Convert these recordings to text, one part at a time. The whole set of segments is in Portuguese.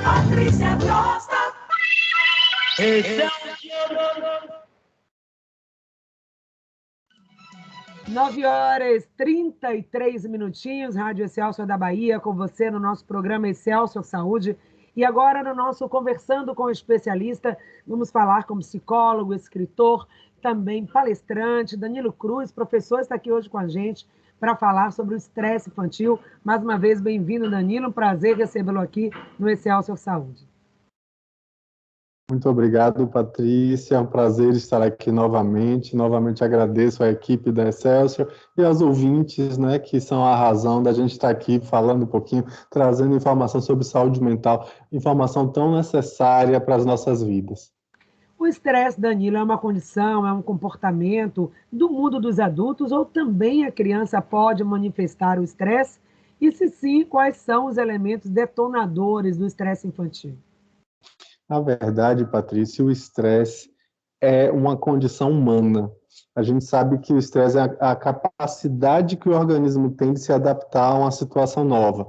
Patrícia Costa. Nove horas 33 minutinhos, Rádio Excelsior da Bahia, com você no nosso programa Excelsior Saúde. E agora, no nosso Conversando com o Especialista, vamos falar com psicólogo, escritor, também palestrante, Danilo Cruz, professor, está aqui hoje com a gente para falar sobre o estresse infantil. Mais uma vez, bem-vindo, Danilo, um prazer recebê-lo aqui no Excelsior Saúde. Muito obrigado, Patrícia. É um prazer estar aqui novamente. Novamente agradeço à equipe da Excelsior e aos ouvintes, né, que são a razão da gente estar aqui falando um pouquinho, trazendo informação sobre saúde mental, informação tão necessária para as nossas vidas. O estresse, Danilo, é uma condição, é um comportamento do mundo dos adultos ou também a criança pode manifestar o estresse? E se sim, quais são os elementos detonadores do estresse infantil? Na verdade, Patrícia, o estresse é uma condição humana. A gente sabe que o estresse é a capacidade que o organismo tem de se adaptar a uma situação nova.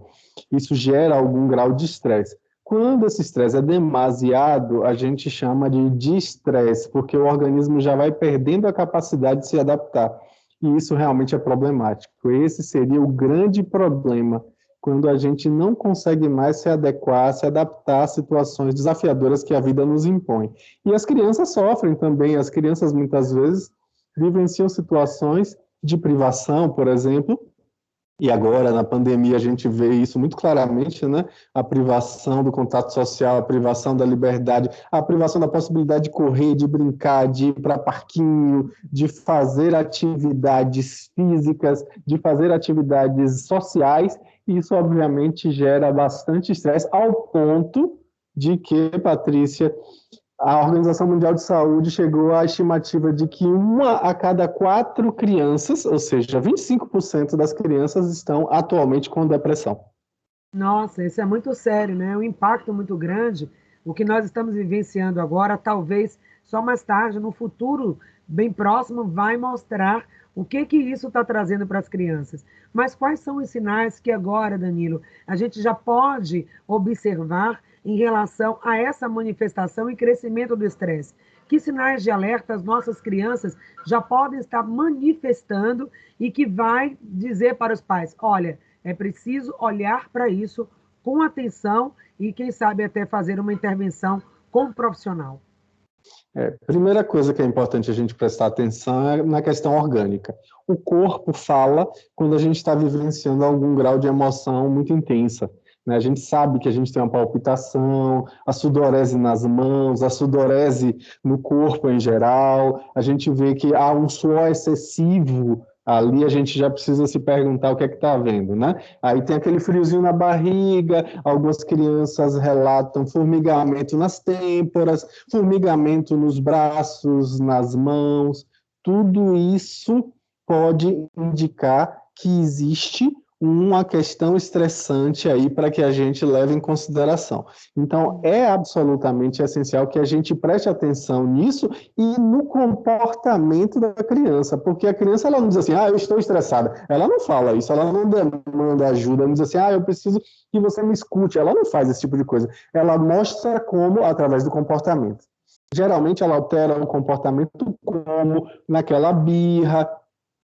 Isso gera algum grau de estresse. Quando esse estresse é demasiado, a gente chama de distresse, porque o organismo já vai perdendo a capacidade de se adaptar. E isso realmente é problemático. Esse seria o grande problema, quando a gente não consegue mais se adequar, se adaptar às situações desafiadoras que a vida nos impõe. E as crianças sofrem também. As crianças, muitas vezes, vivenciam situações de privação, por exemplo, e agora, na pandemia, a gente vê isso muito claramente, né? A privação do contato social, a privação da liberdade, a privação da possibilidade de correr, de brincar, de ir para parquinho, de fazer atividades físicas, de fazer atividades sociais. Isso, obviamente, gera bastante estresse, ao ponto de que, Patrícia, a Organização Mundial de Saúde chegou à estimativa de que 1 a cada 4 crianças, ou seja, 25% das crianças estão atualmente com depressão. Nossa, isso é muito sério, né? Um impacto muito grande. O que nós estamos vivenciando agora, talvez só mais tarde, no futuro bem próximo, vai mostrar o que isso está trazendo para as crianças. Mas quais são os sinais que agora, Danilo, a gente já pode observar em relação a essa manifestação e crescimento do estresse? Que sinais de alerta as nossas crianças já podem estar manifestando e que vai dizer para os pais, olha, é preciso olhar para isso com atenção e, quem sabe, até fazer uma intervenção com um profissional? Primeira coisa que é importante a gente prestar atenção é na questão orgânica. O corpo fala quando a gente está vivenciando algum grau de emoção muito intensa. Né? A gente sabe que a gente tem uma palpitação, a sudorese nas mãos, a sudorese no corpo em geral. A gente vê que há um suor excessivo. Ali a gente já precisa se perguntar o que é que está havendo, né? Aí tem aquele friozinho na barriga, algumas crianças relatam formigamento nas têmporas, formigamento nos braços, nas mãos. Tudo isso pode indicar que existe uma questão estressante aí para que a gente leve em consideração. Então, é absolutamente essencial que a gente preste atenção nisso e no comportamento da criança, porque a criança ela não diz assim, eu estou estressada. Ela não fala isso, ela não demanda ajuda, não diz assim, eu preciso que você me escute. Ela não faz esse tipo de coisa. Ela mostra como, através do comportamento. Geralmente, ela altera o comportamento como naquela birra,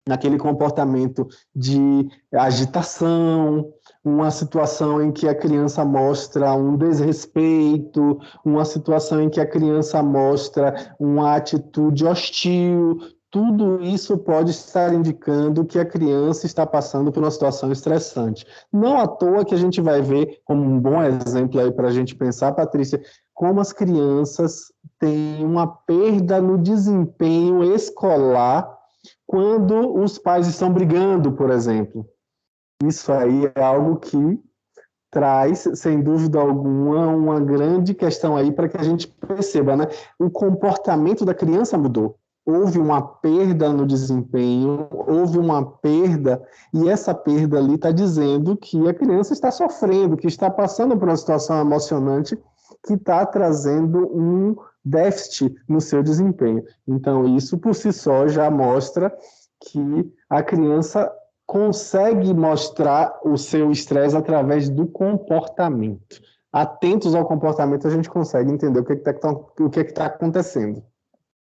naquele comportamento de agitação, uma situação em que a criança mostra um desrespeito, uma situação em que a criança mostra uma atitude hostil. Tudo isso pode estar indicando que a criança está passando por uma situação estressante. Não à toa que a gente vai ver, como um bom exemplo aí para a gente pensar, Patrícia, como as crianças têm uma perda no desempenho escolar quando os pais estão brigando, por exemplo. Isso aí é algo que traz, sem dúvida alguma, uma grande questão aí para que a gente perceba, né? O comportamento da criança mudou. Houve uma perda no desempenho, houve uma perda, e essa perda ali está dizendo que a criança está sofrendo, que está passando por uma situação emocionante que está trazendo um déficit no seu desempenho. Então, isso por si só já mostra que a criança consegue mostrar o seu estresse através do comportamento. atentos ao comportamento, a gente consegue entender o que está acontecendo.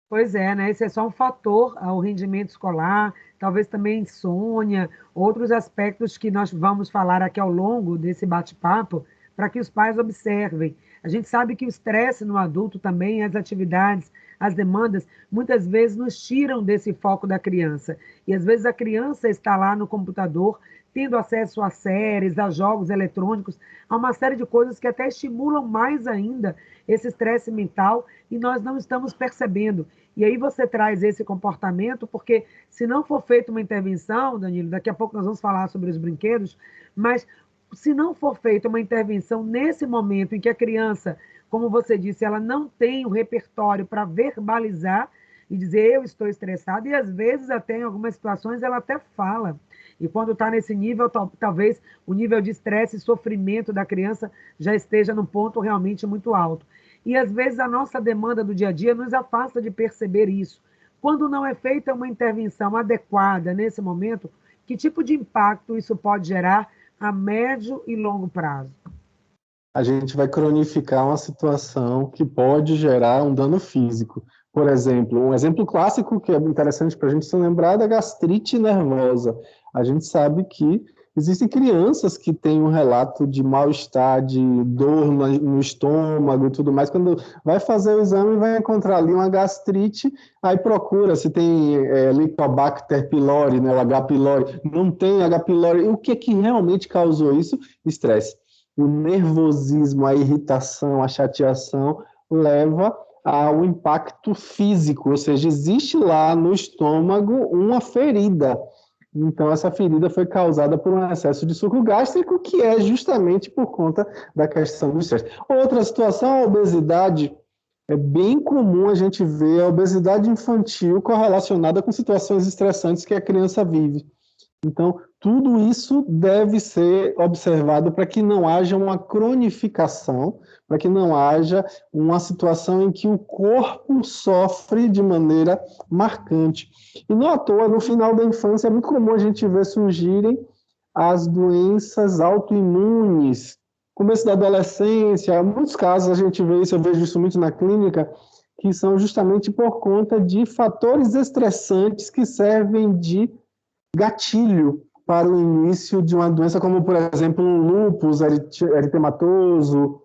Pois é, né? Esse é só um fator ao rendimento escolar, talvez também insônia, outros aspectos que nós vamos falar aqui ao longo desse bate-papo, para que os pais observem. A gente sabe que o estresse no adulto também, as atividades, as demandas, muitas vezes nos tiram desse foco da criança. E às vezes a criança está lá no computador, tendo acesso a séries, a jogos eletrônicos, a uma série de coisas que até estimulam mais ainda esse estresse mental e nós não estamos percebendo. E aí você traz esse comportamento, porque se não for feita uma intervenção, Danilo, daqui a pouco nós vamos falar sobre os brinquedos, mas se não for feita uma intervenção nesse momento em que a criança, como você disse, ela não tem o repertório para verbalizar e dizer eu estou estressada, e às vezes até em algumas situações ela até fala. E quando está nesse nível, talvez o nível de estresse e sofrimento da criança já esteja num ponto realmente muito alto. E às vezes a nossa demanda do dia a dia nos afasta de perceber isso. Quando não é feita uma intervenção adequada nesse momento, que tipo de impacto isso pode gerar a médio e longo prazo? A gente vai cronificar uma situação que pode gerar um dano físico. Por exemplo, um exemplo clássico que é interessante para a gente se lembrar é da gastrite nervosa. A gente sabe que existem crianças que têm um relato de mal-estar, de dor no estômago e tudo mais. Quando vai fazer o exame, vai encontrar ali uma gastrite, aí procura se tem Helicobacter pylori, né, o H. pylori. Não tem H. pylori. O que é que realmente causou isso? Estresse. O nervosismo, a irritação, a chateação leva ao impacto físico, ou seja, existe lá no estômago uma ferida. Então, essa ferida foi causada por um excesso de suco gástrico, que é justamente por conta da questão do estresse. Outra situação, a obesidade. É bem comum a gente ver a obesidade infantil correlacionada com situações estressantes que a criança vive. Então, tudo isso deve ser observado para que não haja uma cronificação, para que não haja uma situação em que o corpo sofre de maneira marcante. E não à toa, no final da infância, é muito comum a gente ver surgirem as doenças autoimunes. Começo da adolescência, em muitos casos a gente vê isso, eu vejo isso muito na clínica, que são justamente por conta de fatores estressantes que servem de gatilho para o início de uma doença como, por exemplo, um lúpus eritematoso,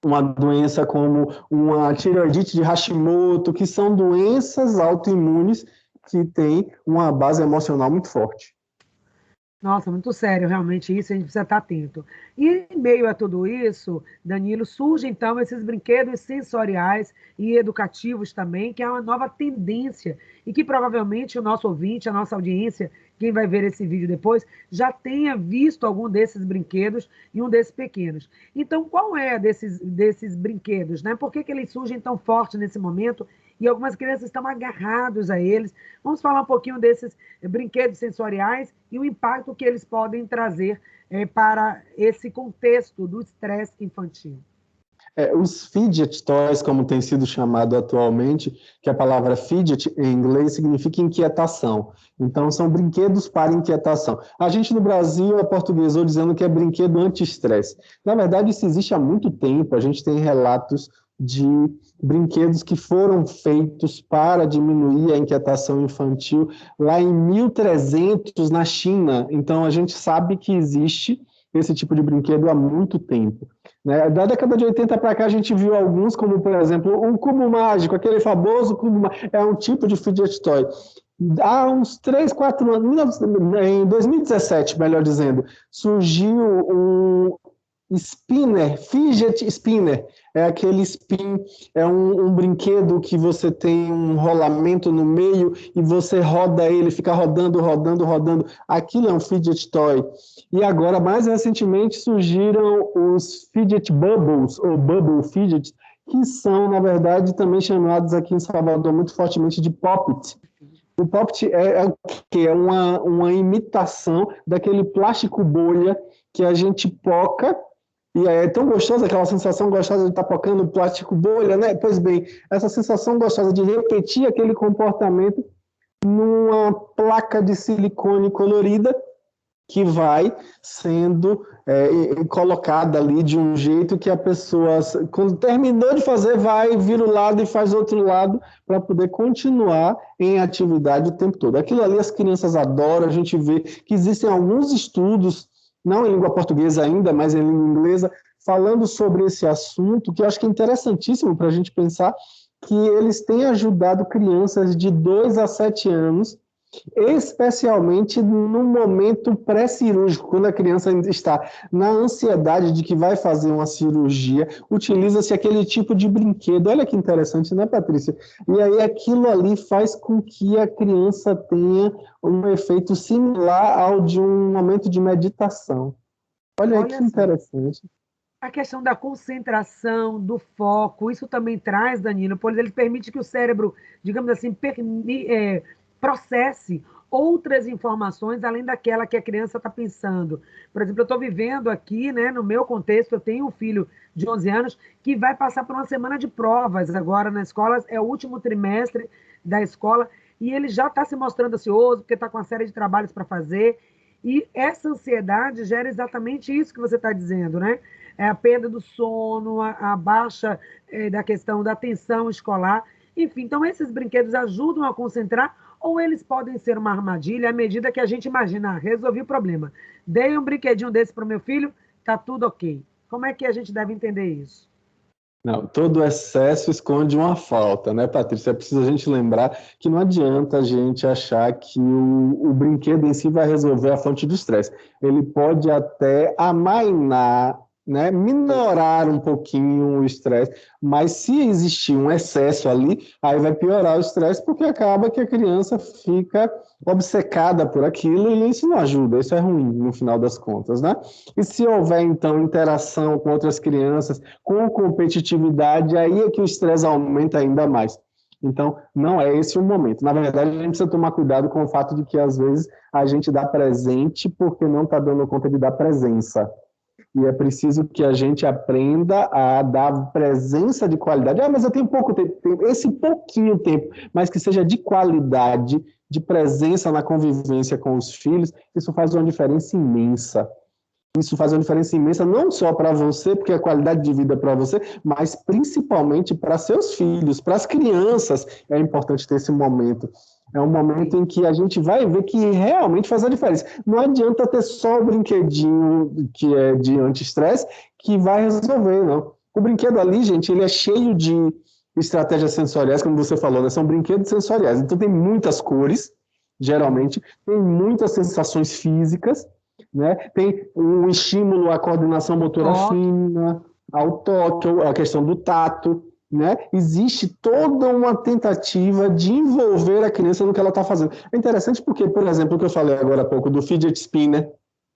uma doença como uma tireoidite de Hashimoto, que são doenças autoimunes que têm uma base emocional muito forte. Nossa, muito sério, realmente, isso a gente precisa estar atento. E em meio a tudo isso, Danilo, surgem então esses brinquedos sensoriais e educativos também, que é uma nova tendência, e que provavelmente o nosso ouvinte, a nossa audiência, quem vai ver esse vídeo depois, já tenha visto algum desses brinquedos e um desses pequenos. Então, qual é desses brinquedos, né? Por que eles surgem tão forte nesse momento? E algumas crianças estão agarrados a eles. Vamos falar um pouquinho desses brinquedos sensoriais e o impacto que eles podem trazer para esse contexto do estresse infantil. Os fidget toys, como tem sido chamado atualmente, que a palavra fidget em inglês significa inquietação. Então, são brinquedos para inquietação. A gente no Brasil aportuguesou dizendo que é brinquedo anti-estresse. Na verdade, isso existe há muito tempo. A gente tem relatos de brinquedos que foram feitos para diminuir a inquietação infantil lá em 1300 na China. Então, a gente sabe que existe esse tipo de brinquedo há muito tempo. Né? Da década de 80 para cá, a gente viu alguns, como, por exemplo, o cubo mágico, aquele famoso cubo mágico, é um tipo de fidget toy. Há uns 3, 4 anos, em 2017, melhor dizendo, surgiu um spinner, fidget spinner, é aquele spin, é um brinquedo que você tem um rolamento no meio e você roda ele, fica rodando, rodando, rodando. Aquilo é um fidget toy. E agora, mais recentemente, surgiram os fidget bubbles, ou bubble fidget, que são, na verdade, também chamados aqui em Salvador muito fortemente de pop-it. O pop-it é o quê? É uma imitação daquele plástico bolha que a gente poca. E é tão gostosa, aquela sensação gostosa de estar pocando plástico bolha, né? Pois bem, essa sensação gostosa de repetir aquele comportamento numa placa de silicone colorida que vai sendo colocada ali de um jeito que a pessoa, quando terminou de fazer, vai, vira o lado e faz outro lado para poder continuar em atividade o tempo todo. Aquilo ali as crianças adoram, a gente vê que existem alguns estudos, não em língua portuguesa ainda, mas em língua inglesa, falando sobre esse assunto, que eu acho que é interessantíssimo para a gente pensar que eles têm ajudado crianças de 2 a 7 anos, especialmente no momento pré-cirúrgico, quando a criança ainda está na ansiedade de que vai fazer uma cirurgia, utiliza-se aquele tipo de brinquedo. Olha que interessante, né, Patrícia? E aí aquilo ali faz com que a criança tenha um efeito similar ao de um momento de meditação. Olha que Olha só. interessante. A questão da concentração, do foco, isso também traz, Danilo, pois ele permite que o cérebro, digamos assim, processe outras informações além daquela que a criança está pensando. Por exemplo, eu estou vivendo aqui, né, no meu contexto, eu tenho um filho de 11 anos que vai passar por uma semana de provas agora na escola, é o último trimestre da escola, e ele já está se mostrando ansioso, porque está com uma série de trabalhos para fazer, e essa ansiedade gera exatamente isso que você está dizendo, né? É a perda do sono, a baixa da questão da atenção escolar. Enfim, então esses brinquedos ajudam a concentrar ou eles podem ser uma armadilha à medida que a gente imagina, resolvi o problema. Dei um brinquedinho desse para o meu filho, tá tudo ok. Como é que a gente deve entender isso? Não, todo excesso esconde uma falta, né, Patrícia? É preciso a gente lembrar que não adianta a gente achar que o brinquedo em si vai resolver a fonte do estresse. Ele pode até amainar, né, minorar um pouquinho o estresse, mas se existir um excesso ali, aí vai piorar o estresse, porque acaba que a criança fica obcecada por aquilo e isso não ajuda, isso é ruim no final das contas, né? E se houver, então, interação com outras crianças, com competitividade, aí é que o estresse aumenta ainda mais. Então, não é esse o momento. Na verdade, a gente precisa tomar cuidado com o fato de que, às vezes, a gente dá presente porque não está dando conta de dar presença. E é preciso que a gente aprenda a dar presença de qualidade. Ah, mas eu tenho pouco tempo. Esse pouquinho tempo, mas que seja de qualidade, de presença na convivência com os filhos, isso faz uma diferença imensa. Isso faz uma diferença imensa não só para você, porque é qualidade de vida para você, mas principalmente para seus filhos, para as crianças. É importante ter esse momento. É um momento em que a gente vai ver que realmente faz a diferença. Não adianta ter só o brinquedinho que é de anti-estresse que vai resolver, não. O brinquedo ali, gente, ele é cheio de estratégias sensoriais, como você falou, né? São brinquedos sensoriais. Então tem muitas cores, geralmente, tem muitas sensações físicas, né? Tem um estímulo à coordenação motora fina, ao toque, a questão do tato, né? Existe toda uma tentativa de envolver a criança no que ela está fazendo. É interessante porque, por exemplo, o que eu falei agora há pouco do fidget spinner,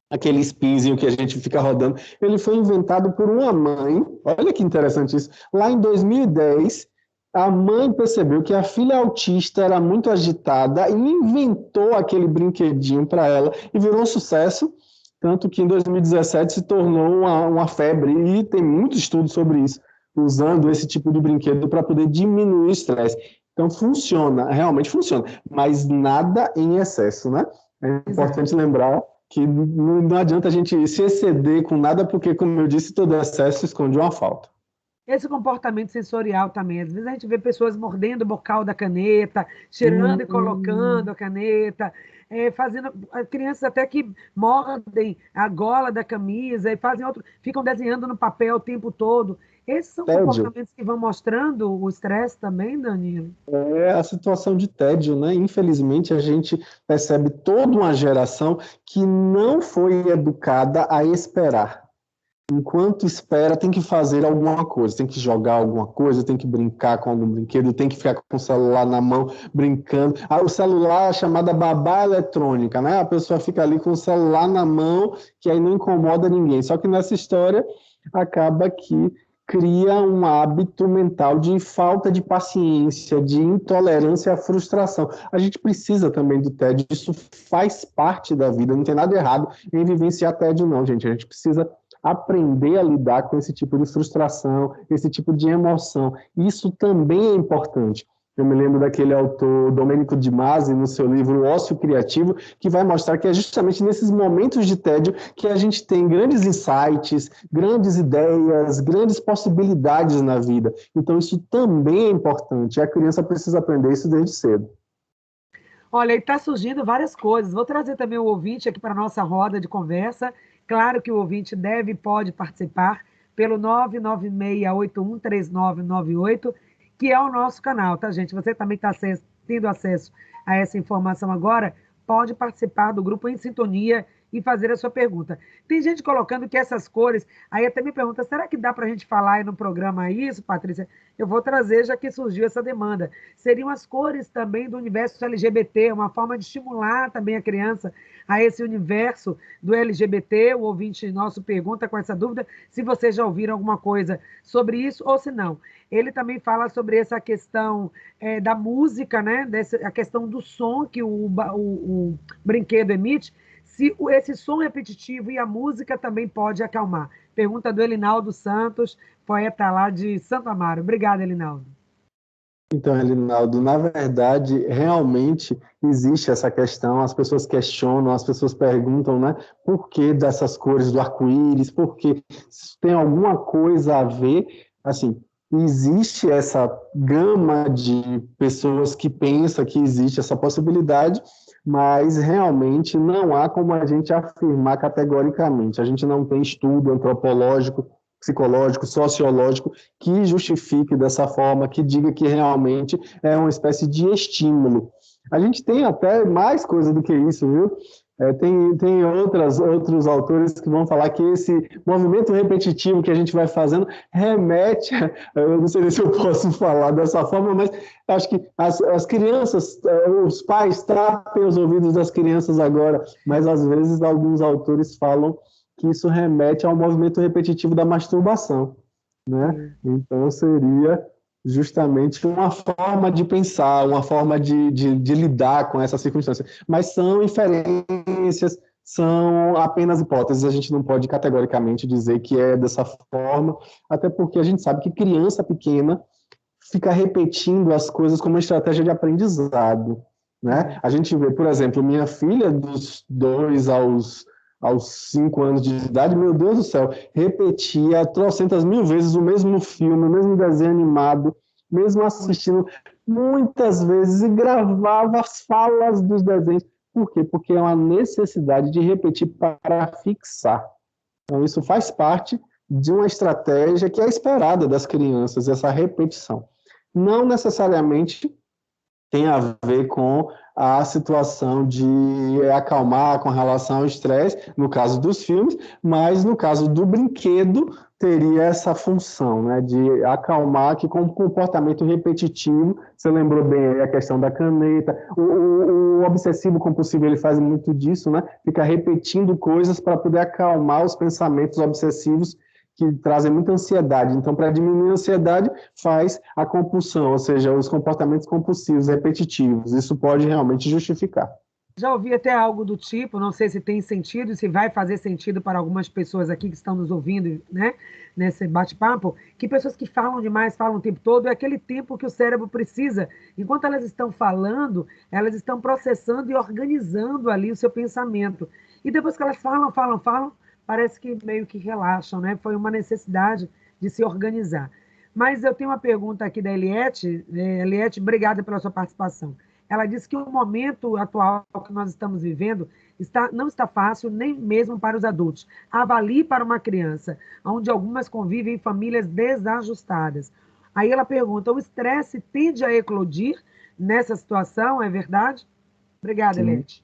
aquele spinzinho que a gente fica rodando, ele foi inventado por uma mãe, olha que interessante isso, lá em 2010, a mãe percebeu que a filha autista era muito agitada e inventou aquele brinquedinho para ela e virou um sucesso, tanto que em 2017 se tornou uma febre e tem muitos estudos sobre isso, usando esse tipo de brinquedo para poder diminuir o estresse. Então funciona, realmente funciona, mas nada em excesso, né? É importante lembrar que não adianta a gente se exceder com nada, porque, como eu disse, todo excesso esconde uma falta. Esse comportamento sensorial também. Às vezes a gente vê pessoas mordendo o bocal da caneta, tirando e colocando a caneta, fazendo crianças até que mordem a gola da camisa e fazem outro, ficam desenhando no papel o tempo todo. Esses são Tédio. comportamentos que vão mostrando o estresse também, Danilo? É a situação de tédio, né? Infelizmente, a gente percebe toda uma geração que não foi educada a esperar. Enquanto espera, tem que fazer alguma coisa, tem que jogar alguma coisa, tem que brincar com algum brinquedo, tem que ficar com o celular na mão, brincando. O celular é chamada babá eletrônica, né? A pessoa fica ali com o celular na mão, que aí não incomoda ninguém. Só que nessa história, acaba que cria um hábito mental de falta de paciência, de intolerância à frustração. A gente precisa também do tédio, isso faz parte da vida, não tem nada errado em vivenciar tédio não, gente. A gente precisa aprender a lidar com esse tipo de frustração, esse tipo de emoção. Isso também é importante. Eu me lembro daquele autor, Domenico De Masi, no seu livro O Ócio Criativo, que vai mostrar que é justamente nesses momentos de tédio que a gente tem grandes insights, grandes ideias, grandes possibilidades na vida. Então, isso também é importante. A criança precisa aprender isso desde cedo. Olha, e está surgindo várias coisas. Vou trazer também o ouvinte aqui para a nossa roda de conversa. Claro que o ouvinte deve e pode participar pelo 996813998, que é o nosso canal, tá, gente? Você também está tendo acesso a essa informação agora, pode participar do grupo Em Sintonia e fazer a sua pergunta. Tem gente colocando que essas cores, aí até me pergunta, será que dá para a gente falar aí no programa isso, Patrícia? Eu vou trazer, já que surgiu essa demanda. Seriam as cores também do universo LGBT, uma forma de estimular também a criança a esse universo do LGBT. O ouvinte nosso pergunta com essa dúvida se vocês já ouviram alguma coisa sobre isso ou se não. Ele também fala sobre essa questão da música, né? A questão do som que o brinquedo emite, se esse som repetitivo e a música também pode acalmar. Pergunta do Elinaldo Santos, poeta lá de Santo Amaro. Obrigada, Elinaldo. Então, Elinaldo, na verdade, realmente existe essa questão, as pessoas questionam, as pessoas perguntam, né, por que dessas cores do arco-íris, porque tem alguma coisa a ver, assim, existe essa gama de pessoas que pensam que existe essa possibilidade, mas realmente não há como a gente afirmar categoricamente. A gente não tem estudo antropológico, psicológico, sociológico que justifique dessa forma, que diga que realmente é uma espécie de estímulo. A gente tem até mais coisa do que isso, viu? Tem outros autores que vão falar que esse movimento repetitivo que a gente vai fazendo remete, eu não sei se eu posso falar dessa forma, mas acho que as crianças, os pais tapem os ouvidos das crianças agora, mas às vezes alguns autores falam que isso remete ao movimento repetitivo da masturbação, né? Então seria justamente uma forma de pensar, uma forma de lidar com essa circunstância. Mas são inferências, são apenas hipóteses, a gente não pode categoricamente dizer que é dessa forma, até porque a gente sabe que criança pequena fica repetindo as coisas como uma estratégia de aprendizado, né? A gente vê, por exemplo, minha filha dos 2 aos 5 anos de idade, meu Deus do céu, repetia trocentas mil vezes o mesmo filme, o mesmo desenho animado, mesmo assistindo muitas vezes e gravava as falas dos desenhos. Por quê? Porque é uma necessidade de repetir para fixar. Então, isso faz parte de uma estratégia que é esperada das crianças, essa repetição. Não necessariamente tem a ver com a situação de acalmar com relação ao estresse, no caso dos filmes, mas no caso do brinquedo, teria essa função, né, de acalmar, que com um comportamento repetitivo, você lembrou bem a questão da caneta, o obsessivo compulsivo, ele faz muito disso, né, fica repetindo coisas para poder acalmar os pensamentos obsessivos que trazem muita ansiedade. Então, para diminuir a ansiedade, faz a compulsão, ou seja, os comportamentos compulsivos, repetitivos. Isso pode realmente justificar. Já ouvi até algo do tipo, não sei se tem sentido, se vai fazer sentido para algumas pessoas aqui que estão nos ouvindo, né, nesse bate-papo, que pessoas que falam demais, falam o tempo todo, é aquele tempo que o cérebro precisa. Enquanto elas estão falando, elas estão processando e organizando ali o seu pensamento. E depois que elas falam, parece que meio que relaxam, né? Foi uma necessidade de se organizar. Mas eu tenho uma pergunta aqui da Eliette. Eliette, obrigada pela sua participação. Ela disse que o momento atual que nós estamos vivendo não está fácil nem mesmo para os adultos. Avalie para uma criança, onde algumas convivem em famílias desajustadas. Aí ela pergunta, o estresse tende a eclodir nessa situação, é verdade? Obrigada, Eliette.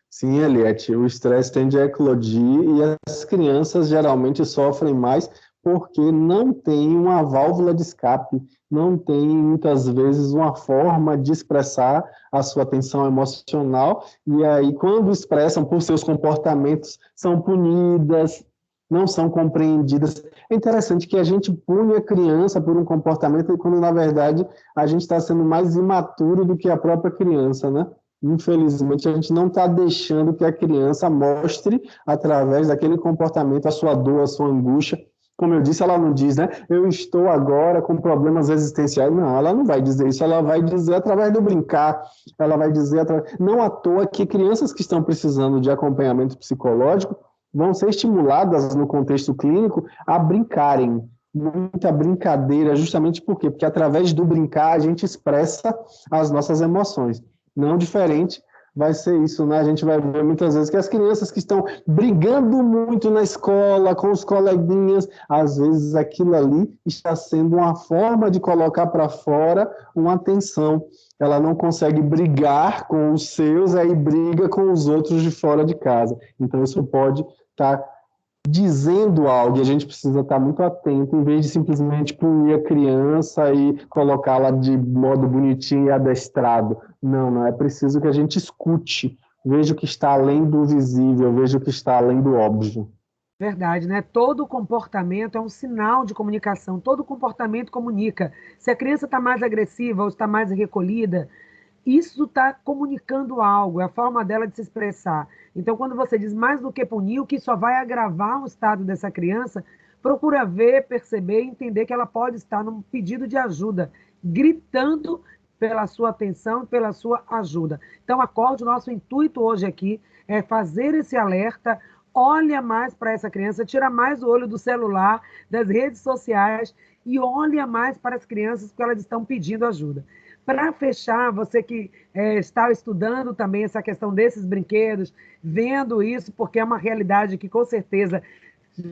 Sim, Eliette, o estresse tende a eclodir e as crianças geralmente sofrem mais porque não tem uma válvula de escape, não tem muitas vezes uma forma de expressar a sua tensão emocional, e aí quando expressam por seus comportamentos, são punidas, não são compreendidas. É interessante que a gente pune a criança por um comportamento quando, na verdade, a gente está sendo mais imaturo do que a própria criança, né? Infelizmente, a gente não está deixando que a criança mostre, através daquele comportamento, a sua dor, a sua angústia, Como eu disse, ela não diz, né? Eu estou agora com problemas existenciais. Não, ela não vai dizer isso. Ela vai dizer através do brincar. Ela vai dizer através... Não à toa que crianças que estão precisando de acompanhamento psicológico vão ser estimuladas no contexto clínico a brincarem. Muita brincadeira, justamente por quê? Porque através do brincar a gente expressa as nossas emoções. Não diferente vai ser isso, né? A gente vai ver muitas vezes que as crianças que estão brigando muito na escola, com os coleguinhas, às vezes aquilo ali está sendo uma forma de colocar para fora uma tensão. Ela não consegue brigar com os seus, aí briga com os outros de fora de casa. Então isso pode estar dizendo algo, e a gente precisa estar muito atento, em vez de simplesmente punir a criança e colocá-la de modo bonitinho e adestrado. Não, não, é preciso que a gente escute, veja o que está além do visível, veja o que está além do óbvio. Verdade, né? Todo comportamento é um sinal de comunicação, todo comportamento comunica. Se a criança está mais agressiva ou está mais recolhida, isso está comunicando algo, é a forma dela de se expressar. Então, quando você diz mais do que punir, o que só vai agravar o estado dessa criança, procura ver, perceber, entender que ela pode estar num pedido de ajuda, gritando pela sua atenção e pela sua ajuda. Então, acorde, o nosso intuito hoje aqui é fazer esse alerta, olha mais para essa criança, tira mais o olho do celular, das redes sociais e olha mais para as crianças porque elas estão pedindo ajuda. Para fechar, você que está estudando também essa questão desses brinquedos, vendo isso, porque é uma realidade que com certeza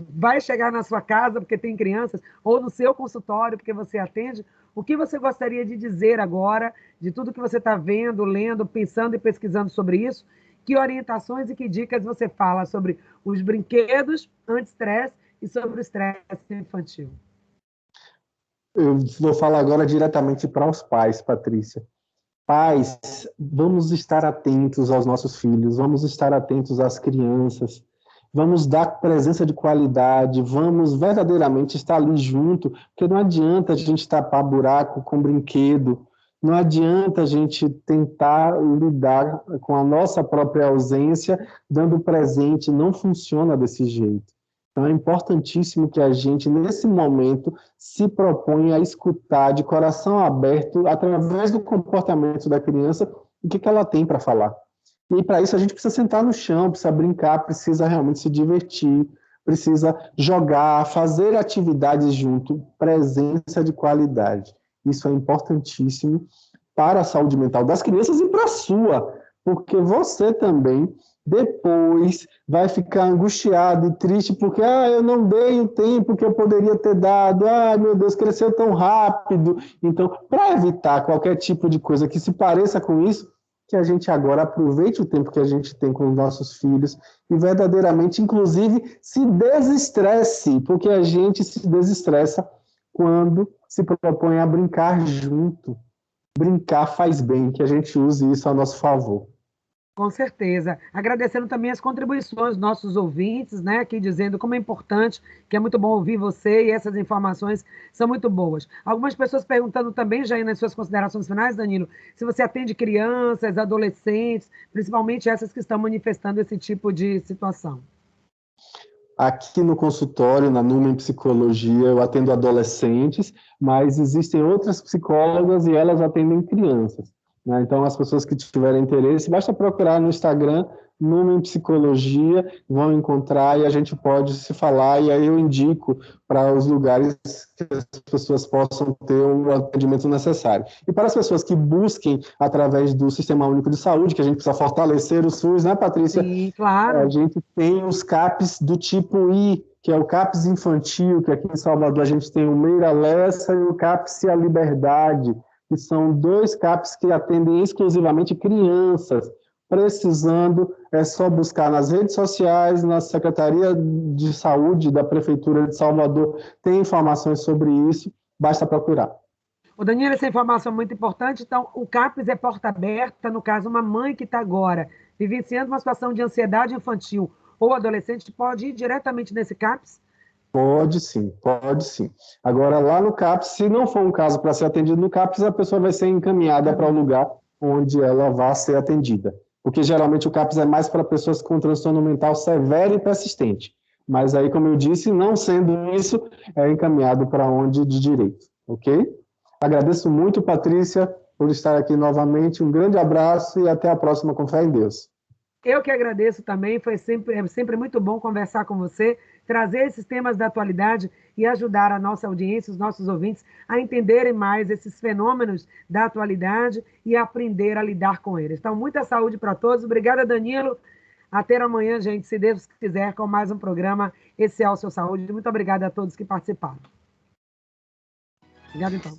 vai chegar na sua casa, porque tem crianças, ou no seu consultório, porque você atende, o que você gostaria de dizer agora, de tudo que você está vendo, lendo, pensando e pesquisando sobre isso? Que orientações e que dicas você fala sobre os brinquedos anti-estresse e sobre o estresse infantil? Eu vou falar agora diretamente para os pais, Patrícia. Pais, vamos estar atentos aos nossos filhos, vamos estar atentos às crianças, vamos dar presença de qualidade, vamos verdadeiramente estar ali junto, porque não adianta a gente tapar buraco com brinquedo, não adianta a gente tentar lidar com a nossa própria ausência dando presente, não funciona desse jeito. Então, é importantíssimo que a gente, nesse momento, se proponha a escutar de coração aberto, através do comportamento da criança, o que ela tem para falar. E para isso a gente precisa sentar no chão, precisa brincar, precisa realmente se divertir, precisa jogar, fazer atividades junto, presença de qualidade. Isso é importantíssimo para a saúde mental das crianças e para a sua, porque você também depois vai ficar angustiado e triste porque eu não dei o tempo que eu poderia ter dado, meu Deus, cresceu tão rápido. Então, para evitar qualquer tipo de coisa que se pareça com isso, que a gente agora aproveite o tempo que a gente tem com os nossos filhos e verdadeiramente, inclusive, se desestresse, porque a gente se desestressa quando se propõe a brincar junto. Brincar faz bem, que a gente use isso a nosso favor. Com certeza. Agradecendo também as contribuições dos nossos ouvintes, né, aqui dizendo como é importante, que é muito bom ouvir você e essas informações são muito boas. Algumas pessoas perguntando também, já aí nas suas considerações finais, Danilo, se você atende crianças, adolescentes, principalmente essas que estão manifestando esse tipo de situação. Aqui no consultório, na Numen Psicologia, eu atendo adolescentes, mas existem outras psicólogas e elas atendem crianças. Né? Então, as pessoas que tiverem interesse, basta procurar no Instagram, Numen Psicologia, vão encontrar e a gente pode se falar, e aí eu indico para os lugares que as pessoas possam ter o atendimento necessário. E para as pessoas que busquem através do Sistema Único de Saúde, que a gente precisa fortalecer o SUS, né, Patrícia? Sim, claro. A gente tem os CAPs do tipo I, que é o CAPS infantil, que aqui em Salvador a gente tem o Meira Lessa e o CAPS A Liberdade, que são 2 CAPs que atendem exclusivamente crianças. Precisando, é só buscar nas redes sociais, na Secretaria de Saúde da Prefeitura de Salvador, tem informações sobre isso, basta procurar. O Danilo, essa informação é muito importante. Então, o CAPS é porta aberta, no caso, uma mãe que está agora vivenciando uma situação de ansiedade infantil ou adolescente, pode ir diretamente nesse CAPS? Pode sim, pode sim. Agora, lá no CAPS, se não for um caso para ser atendido no CAPS, a pessoa vai ser encaminhada para o lugar onde ela vai ser atendida. Porque geralmente o CAPS é mais para pessoas com transtorno mental severo e persistente. Mas aí, como eu disse, não sendo isso, é encaminhado para onde de direito, ok? Agradeço muito, Patrícia, por estar aqui novamente. Um grande abraço e até a próxima, com fé em Deus. Eu que agradeço também, é sempre muito bom conversar com você, trazer esses temas da atualidade e ajudar a nossa audiência, os nossos ouvintes, a entenderem mais esses fenômenos da atualidade e aprender a lidar com eles. Então, muita saúde para todos. Obrigada, Danilo. Até amanhã, gente, se Deus quiser, com mais um programa Esse é o Seu Saúde. Muito obrigada a todos que participaram. Obrigada, então.